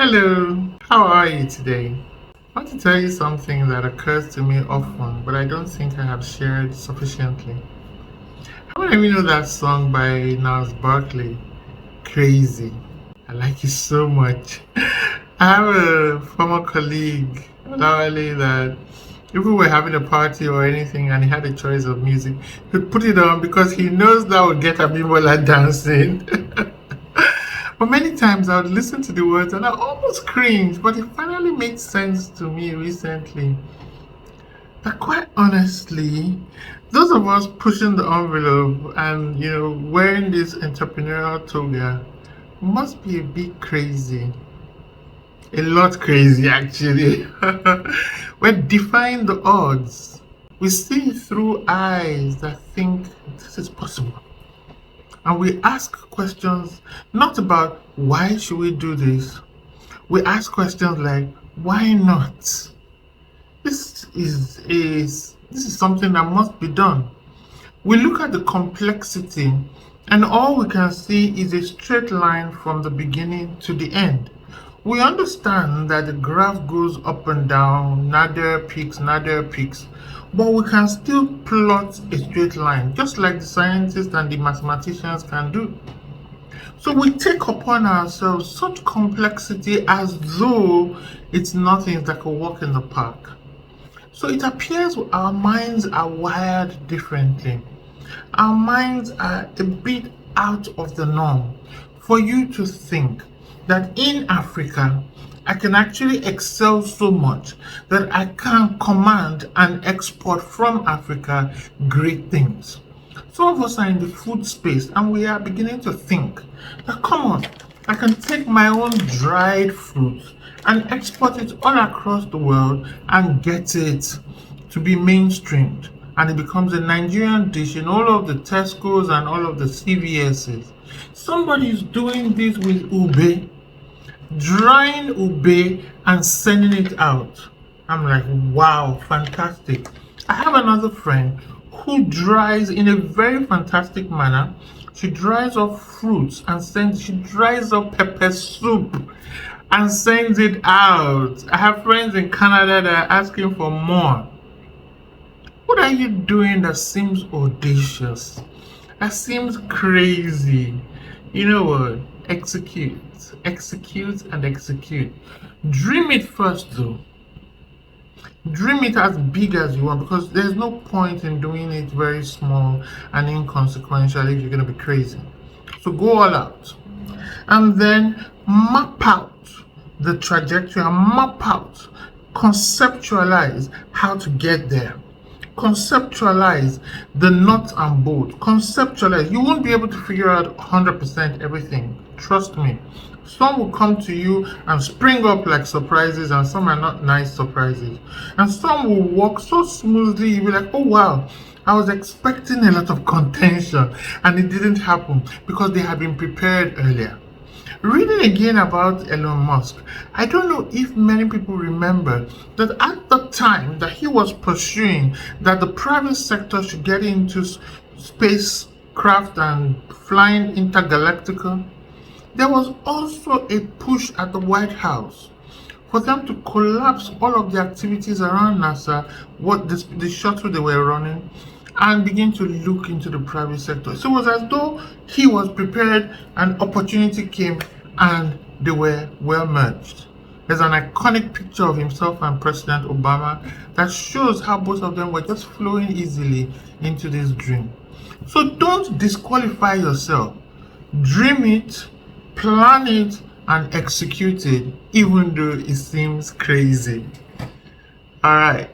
Hello, how are you today? I want to tell you something that occurs to me often, but I don't think I have shared sufficiently. How many of you know that song by Nas Barkley, Crazy? I like it so much. I have a former colleague, Lawale, that if we were having a party or anything and he had a choice of music, he'd put it on because he knows that would get Abimbola dancing. But many times I would listen to the words and I almost cringe, but it finally made sense to me recently. That quite honestly, those of us pushing the envelope and wearing this entrepreneurial toga must be a bit crazy. A lot crazy actually. We're defying the odds. We see through eyes that think this is possible. And we ask questions not about why should we do this. We ask questions like why not? This is something that must be done. We look at the complexity and all we can see is a straight line from the beginning to the end. We understand that the graph goes up and down, nadir peaks, but we can still plot a straight line, just like the scientists and the mathematicians can do. So we take upon ourselves such complexity as though it's nothing that could walk in the park. So it appears our minds are wired differently. Our minds are a bit out of the norm. For you to think that in Africa, I can actually excel so much that I can command and export from Africa great things. Some of us are in the food space and we are beginning to think that, come on, I can take my own dried fruit and export it all across the world and get it to be mainstreamed. And it becomes a Nigerian dish in all of the Tesco's and all of the CVS's. Somebody is doing this with ube, drying ube and sending it out. I'm like, wow, fantastic. I have another friend who dries in a very fantastic manner. She dries up fruits and she dries up pepper soup and sends it out. I have friends in Canada that are asking for more. What are you doing that seems audacious? That seems crazy. You know what? Execute. Execute and execute. Dream it first though. Dream it as big as you want because there's no point in doing it very small and inconsequential if you're going to be crazy. So go all out. And then map out the trajectory and map out, conceptualize how to get there. Conceptualize the nuts and bolts. Conceptualize. You won't be able to figure out 100% everything. Trust me. Some will come to you and spring up like surprises, and some are not nice surprises. And some will walk so smoothly, you'll be like, oh wow, I was expecting a lot of contention, and it didn't happen because they had been prepared earlier. Reading again about Elon Musk, I don't know if many people remember that at the time that he was pursuing that the private sector should get into spacecraft and flying intergalactical, there was also a push at the White House for them to collapse all of the activities around NASA, what the shuttle they were running, and begin to look into the private sector. So it was as though he was prepared and opportunity came and they were well merged. There's an iconic picture of himself and President Obama that shows how both of them were just flowing easily into this dream. So don't disqualify yourself. Dream it, plan it, and execute it, even though it seems crazy. All right.